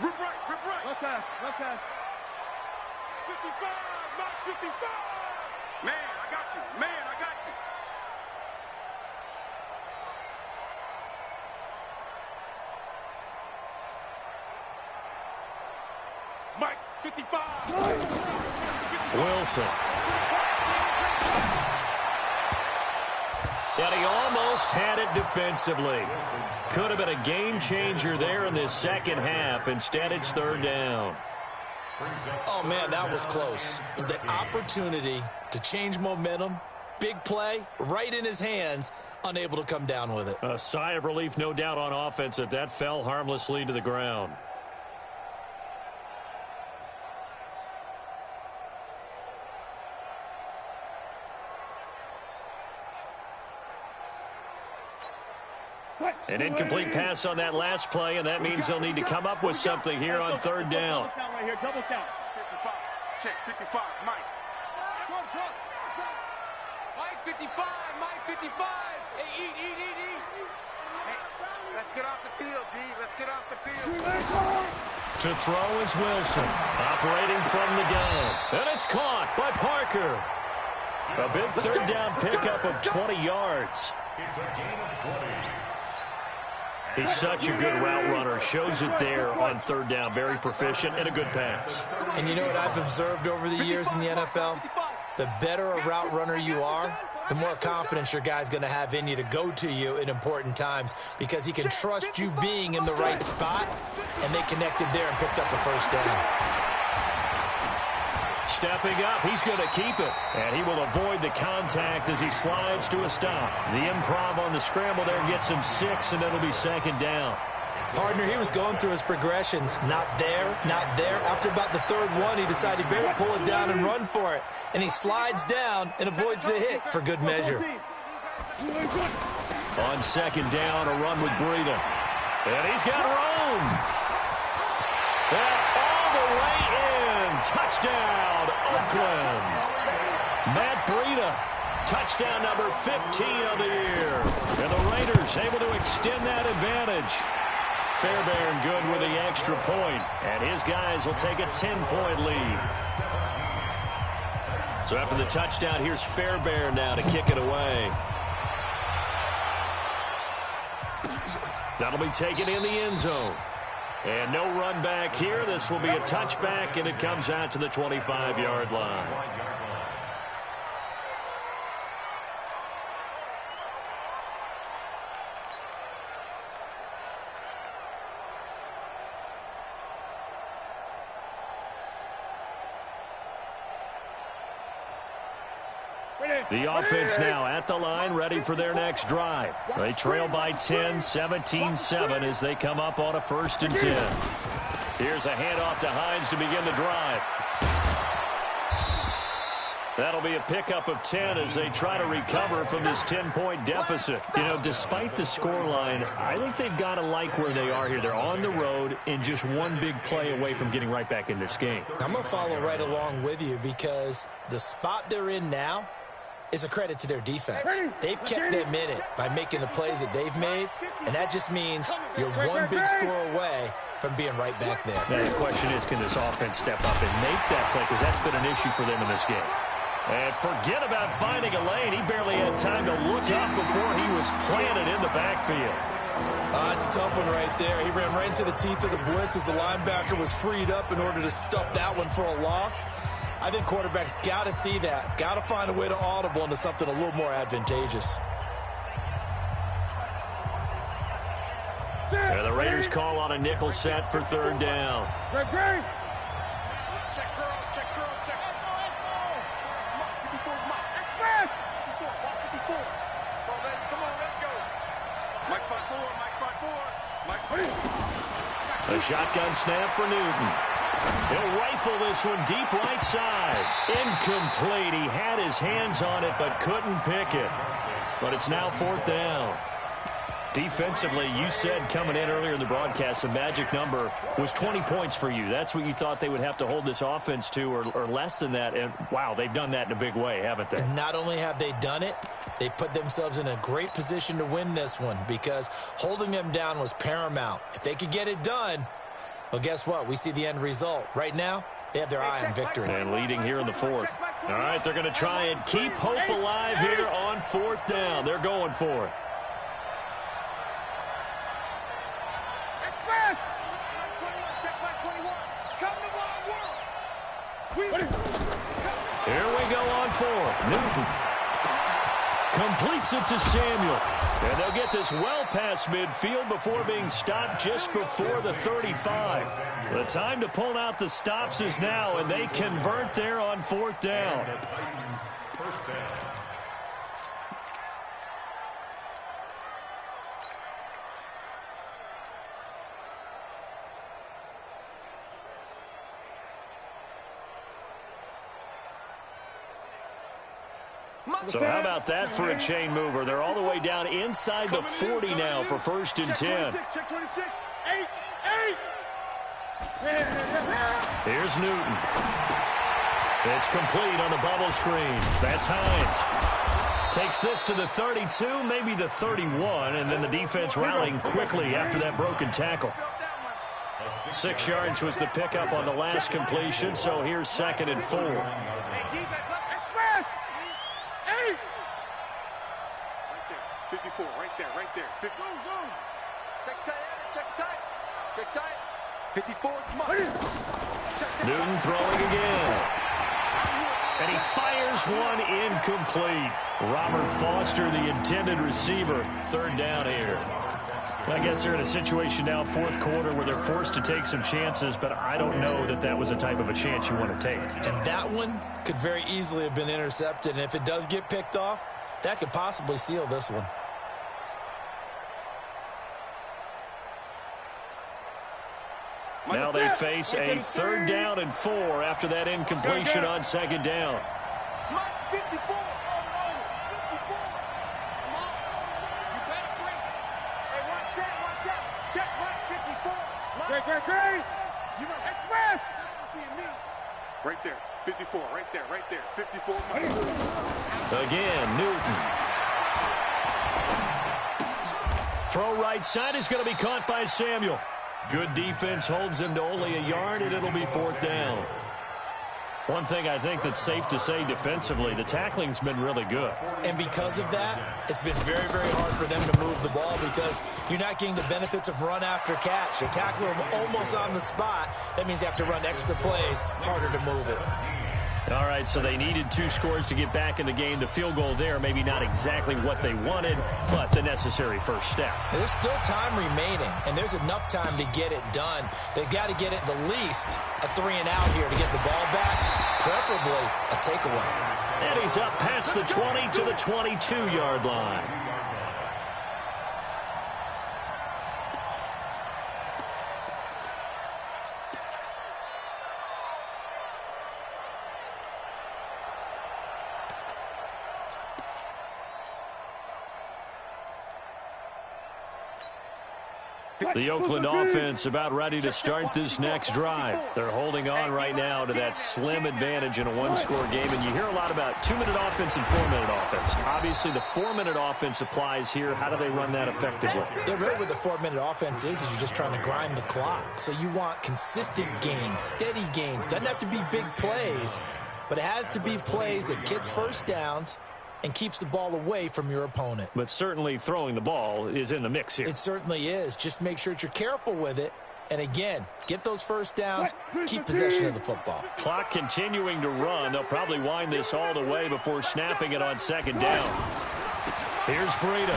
Rip right. Left pass. 55, not 55. Man, I got you. Mike, 55. Wilson. And he almost had it defensively. Could have been a game changer there in this second half. Instead, it's third down. Oh, man, that was close. The opportunity to change momentum, big play, right in his hands, unable to come down with it. A sigh of relief, no doubt, on offense that fell harmlessly to the ground. An incomplete pass on that last play, and that means they'll need to come up with something here on third down. Double count. 55. Check 55. Mike. Short. Mike 55. Hey, eat. Hey, let's get off the field, D. Let's get off the field. To throw is Wilson, operating from the gun. And it's caught by Parker. A big third down pickup of 20 yards. It's a gain of 20. He's such a good route runner. Shows it there on third down. Very proficient and a good pass. And you know what I've observed over the years in the NFL? The better a route runner you are, the more confidence your guy's going to have in you to go to you in important times because he can trust you being in the right spot, and they connected there and picked up the first down. Stepping up, he's going to keep it. And he will avoid the contact as he slides to a stop. The improv on the scramble there gets him 6, and it'll be second down. Partner, he was going through his progressions. Not there. After about the third one, he decided he better pull it down and run for it. And he slides down and avoids the hit for good measure. On second down, a run with Breida. And he's got room. And all the way in. Touchdown, Oakland. Matt Breida, touchdown number 15 of the year. And the Raiders able to extend that advantage. Fairbairn good with the extra point, and his guys will take a 10-point lead. So after the touchdown, here's Fairbairn now to kick it away. That'll be taken in the end zone. And no run back here. This will be a touchback, and it comes out to the 25-yard line. The offense now at the line, ready for their next drive. They trail by 10, 17-7 as they come up on a 1st and 10. Here's a handoff to Hines to begin the drive. That'll be a pickup of 10 as they try to recover from this 10-point deficit. You know, despite the scoreline, I think they've got to like where they are here. They're on the road and just one big play away from getting right back in this game. I'm going to follow right along with you because the spot they're in now is a credit to their defense. They've kept them in it by making the plays that they've made, and that just means you're one big score away from being right back there. Now, the question is, can this offense step up and make that play? Because that's been an issue for them in this game. And forget about finding a lane. He barely had time to look up before he was planted in the backfield. It's a tough one right there. He ran right into the teeth of the blitz as the linebacker was freed up in order to stop that one for a loss. I think quarterbacks got to see that. Got to find a way to audible into something a little more advantageous. And the Raiders call on a nickel set for third down. Check girls, check girls, check. A shotgun snap for Newton. He'll rifle this one deep right side. Incomplete. He had his hands on it but couldn't pick it. But it's now 4th down. Defensively, you said coming in earlier in the broadcast, the magic number was 20 points for you. That's what you thought they would have to hold this offense to, or less than that. And, wow, they've done that in a big way, haven't they? And not only have they done it, they put themselves in a great position to win this one because holding them down was paramount. If they could get it done, well, guess what? We see the end result. Right now, they have their eye on victory. And leading here in the fourth. All right, they're going to try and keep hope alive here on fourth down. They're going for it. Here we go on fourth. Newton completes it to Samuel. And they'll get this well past midfield before being stopped just before the 35. The time to pull out the stops is now, and they convert there on fourth down. So how about that for a chain mover? They're all the way down inside the 40 now for 1st and 10. Here's Newton. It's complete on the bubble screen. That's Hines. Takes this to the 32, maybe the 31, and then the defense rallying quickly after that broken tackle. 6 yards was the pickup on the last completion, so here's 2nd and 4. 54, right there. 50. Check tight. 54, come on. Newton throwing again. And he fires one incomplete. Robert Foster, the intended receiver. 3rd down here. I guess they're in a situation now, 4th quarter, where they're forced to take some chances, but I don't know that that was the type of a chance you want to take. And that one could very easily have been intercepted, and if it does get picked off, that could possibly seal this one. Now they face a 3rd down and 4 after that incompletion on 2nd down. 54. Right there. 54, right there. 54. Again, Newton. Throw right side is going to be caught by Samuel. Good defense holds him to only a yard, and it'll be 4th down. One thing I think that's safe to say defensively, the tackling's been really good. And because of that, it's been very, very hard for them to move the ball because you're not getting the benefits of run after catch. They tackle them almost on the spot. That means they have to run extra plays, harder to move it. All right, so they needed 2 scores to get back in the game. The field goal there, maybe not exactly what they wanted, but the necessary first step. There's still time remaining, and there's enough time to get it done. They've got to get it the least a 3-and-out here to get the ball back, preferably a takeaway. And he's up past the 20 to the 22-yard line. The Oakland offense about ready to start this next drive. They're holding on right now to that slim advantage in a 1-score game, and you hear a lot about 2-minute offense and 4-minute offense. Obviously, the 4-minute offense applies here. How do they run that effectively? Yeah, really what the 4-minute offense is you're just trying to grind the clock. So you want consistent gains, steady gains. Doesn't have to be big plays, but it has to be plays that gets first downs and keeps the ball away from your opponent. But certainly throwing the ball is in the mix here. It certainly is. Just make sure that you're careful with it. And again, get those first downs, keep possession of the football. Clock continuing to run. They'll probably wind this all the way before snapping it on 2nd down. Here's Breida.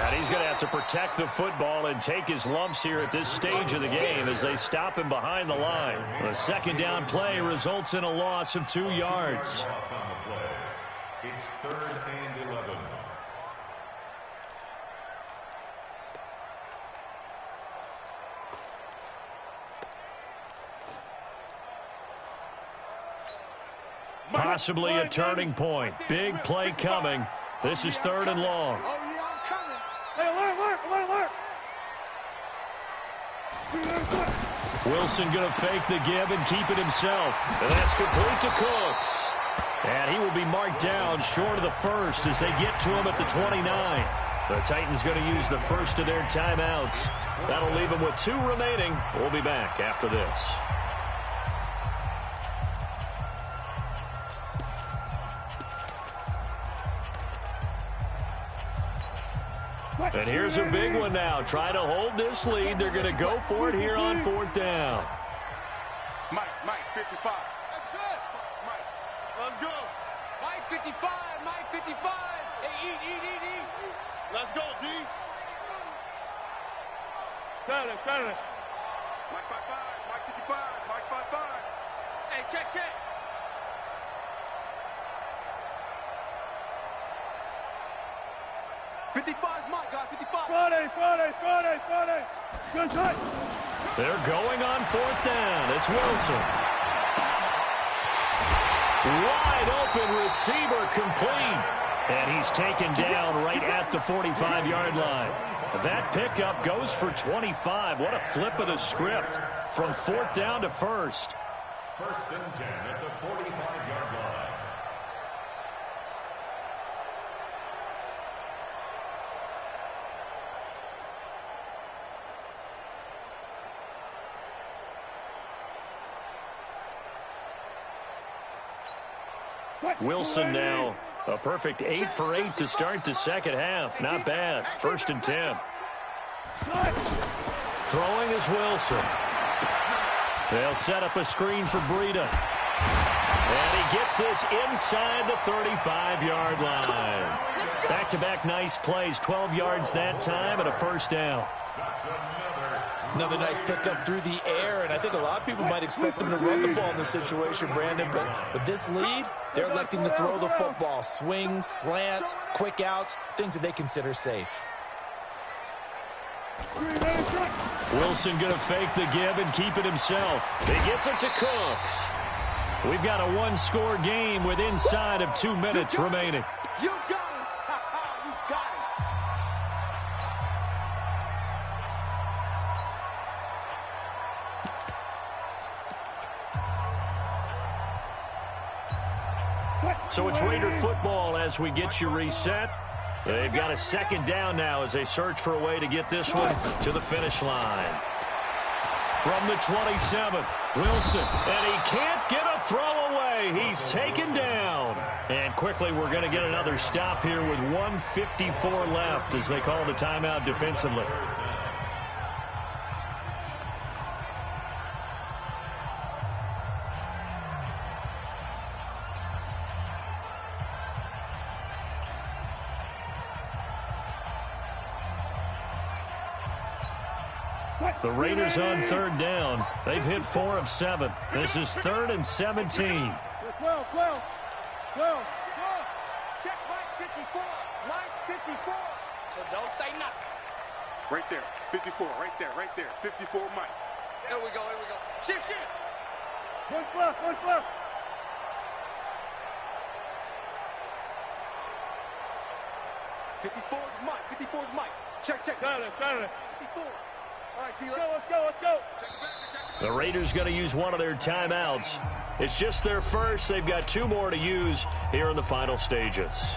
And he's going to have to protect the football and take his lumps here at this stage of the game as they stop him behind the line. The 2nd down play results in a loss of 2 yards. It's 3rd and 11. Possibly a turning point. Big play coming. This is 3rd and long. Oh, yeah, I'm coming. Wilson going to fake the give and keep it himself. And that's complete to Cooks. And he will be marked down short of the first as they get to him at the 29. The Titans going to use the first of their timeouts. That'll leave them with 2 remaining. We'll be back after this. And here's a big one now. Trying to hold this lead. They're going to go for it here on 4th down. Mike, 55. That's it. Mike, let's go. Mike 55, Mike 55. Hey, eat. Let's go, D. Got it. Mike 55, Mike 55, Mike 55. Hey, check. 55's Mike, guys, 55. Friday. Good touch. They're going on 4th down. It's Wilson. Wide open receiver complete. And he's taken down right at the 45-yard line. That pickup goes for 25. What a flip of the script from 4th down to 1st. 1st and 10 at the 45-yard line. Wilson now a perfect 8 for 8 to start the second half. Not bad. 1st and 10. Throwing is Wilson. They'll set up a screen for Breida. And he gets this inside the 35-yard line. Back-to-back nice plays. 12 yards that time and a 1st down. Another nice pickup through the air, and I think a lot of people might expect them to run the ball in this situation, Brandon, but with this lead, they're electing to throw the football. Swings, slants, quick outs, things that they consider safe. Wilson going to fake the give and keep it himself. He gets it to Cooks. We've got a 1-score game with inside of 2 minutes remaining. You got him. You got him. So it's Raider football as we get you reset. They've got a 2nd down now as they search for a way to get this one to the finish line. From the 27th, Wilson, and he can't get a throw away. He's taken down. And quickly we're going to get another stop here with 1:54 left as they call the timeout defensively. The Raiders on 3rd down. They've hit 4 of 7. This is 3rd and 17. 12. Check Mike 54. Mike 54. So don't say nothing. Right there, 54, right there. 54, Mike. Here we go. Shift. One fluff. 54's Mike. Check. Got it. 54. All right, T, Let's go. The Raiders going to use one of their timeouts. It's just their first. They've got 2 more to use here in the final stages.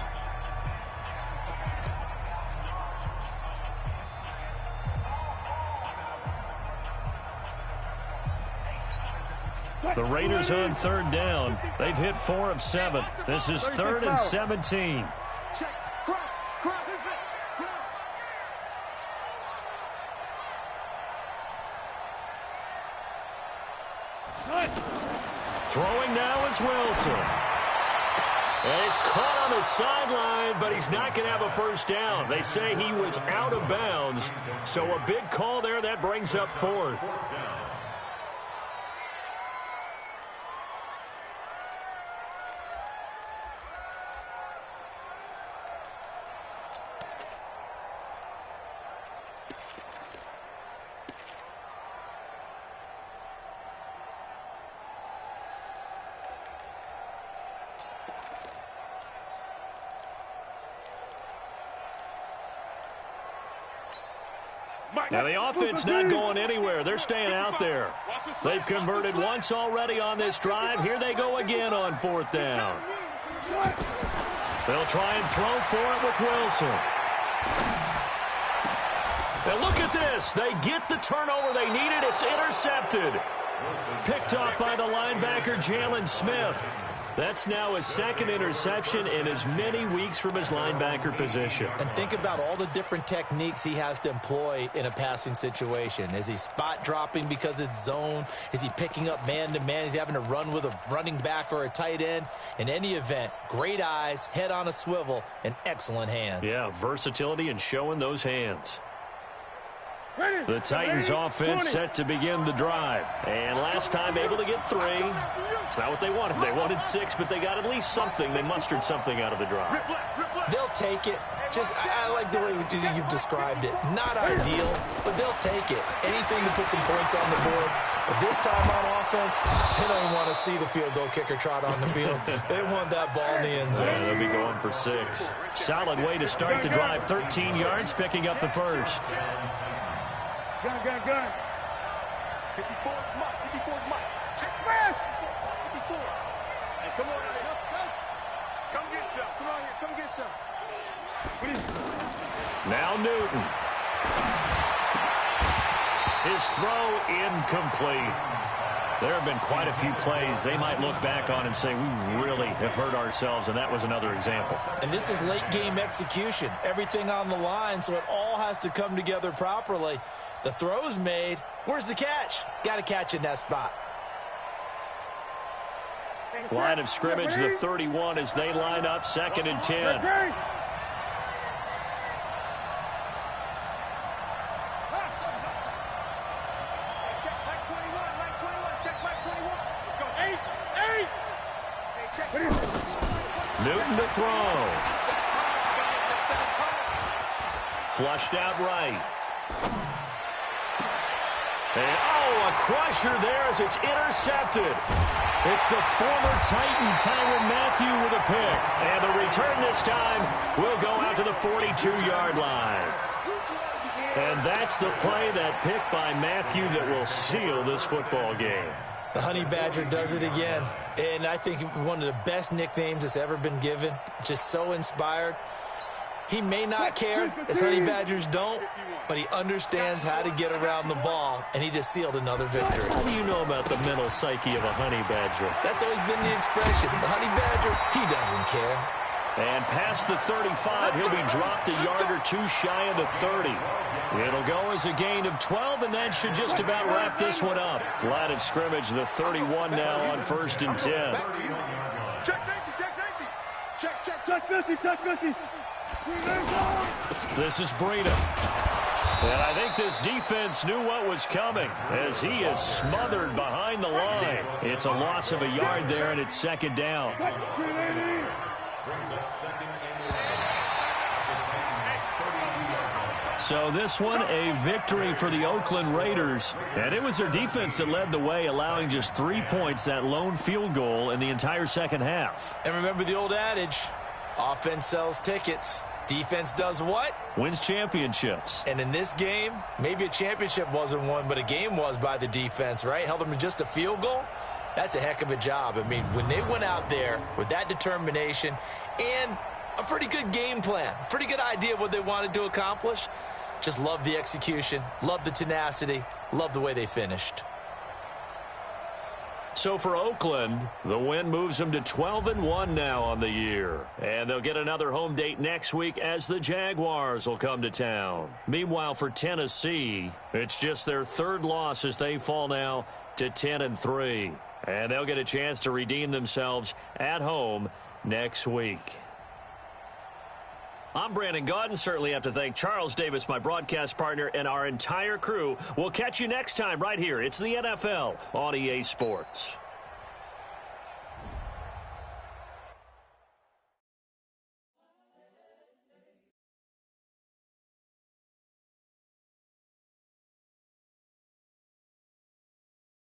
The Raiders on 3rd down. They've hit 4 of 7. This is 3rd and 17. Check. Cross. Throwing now is Wilson. And he's caught on the sideline, but he's not going to have a 1st down. They say he was out of bounds. So a big call there. That brings up 4th. Now the offense not going anywhere. They're they're staying out there. They've converted once already on this drive. Here they go again on 4th down. They'll try and throw for it with Wilson. And look at this. They get the turnover they needed. It's intercepted. Picked off by the linebacker, Jalen Smith. That's now his 2nd interception in as many weeks from his linebacker position. And think about all the different techniques he has to employ in a passing situation. Is he spot dropping because it's zone? Is he picking up man-to-man? Is he having to run with a running back or a tight end? In any event, great eyes, head on a swivel, and excellent hands. Yeah, versatility and showing those hands. The Titans offense set to begin the drive. And last time able to get 3. It's not what they wanted. They wanted 6, but they got at least something. They mustered something out of the drive. They'll take it. I like the way you've described it. Not ideal, but they'll take it. Anything to put some points on the board. But this time on offense, they don't even want to see the field goal kicker trot on the field. They want that ball in the end zone. Yeah, they'll be going for 6. Solid way to start the drive. 13 yards, picking up the first. Gun. 54 is Mike. 54 is Mike. Check fast. 54. Hey, come on out here. Come get some. Come on here. Come get some. Now Newton. His throw incomplete. There have been quite a few plays they might look back on and say, we really have hurt ourselves, and that was another example. And this is late game execution. Everything on the line, so it all has to come together properly. The throw's made. Where's the catch? Got to catch in that spot. Line of scrimmage, the 31 as they line up, 2nd and 10. Newton to throw. Flushed out right. And, a crusher there as it's intercepted. It's the former Titan, Tyrann Mathieu, with a pick. And the return this time will go out to the 42-yard line. And that's the play, that pick by Mathieu, that will seal this football game. The Honey Badger does it again. And I think one of the best nicknames that's ever been given. Just so inspired. He may not care, as Honey Badgers don't, but he understands how to get around the ball, and he just sealed another victory. How do you know about the mental psyche of a Honey Badger? That's always been the expression. The Honey Badger, he doesn't care. And past the 35, he'll be dropped a yard or 2 shy of the 30. It'll go as a gain of 12, and that should just about wrap this one up. Line of scrimmage, the 31 now on 1st and 10. Check safety. Check 50. This is Breida. And I think this defense knew what was coming as he is smothered behind the line. It's a loss of a yard there, and it's 2nd down. So this one, a victory for the Oakland Raiders. And it was their defense that led the way, allowing just 3 points, that lone field goal in the entire second half. And remember the old adage, offense sells tickets. Defense does what? Wins championships. And in this game, maybe a championship wasn't won, but a game was by the defense, right? Held them to just a field goal. That's a heck of a job. I mean, when they went out there with that determination and a pretty good game plan, pretty good idea of what they wanted to accomplish, just love the execution, love the tenacity, love the way they finished. So for Oakland, the win moves them to 12-1 now on the year. And they'll get another home date next week as the Jaguars will come to town. Meanwhile, for Tennessee, it's just their 3rd loss as they fall now to 10-3. And they'll get a chance to redeem themselves at home next week. I'm Brandon Gaudin. Certainly have to thank Charles Davis, my broadcast partner, and our entire crew. We'll catch you next time right here. It's the NFL on EA Sports.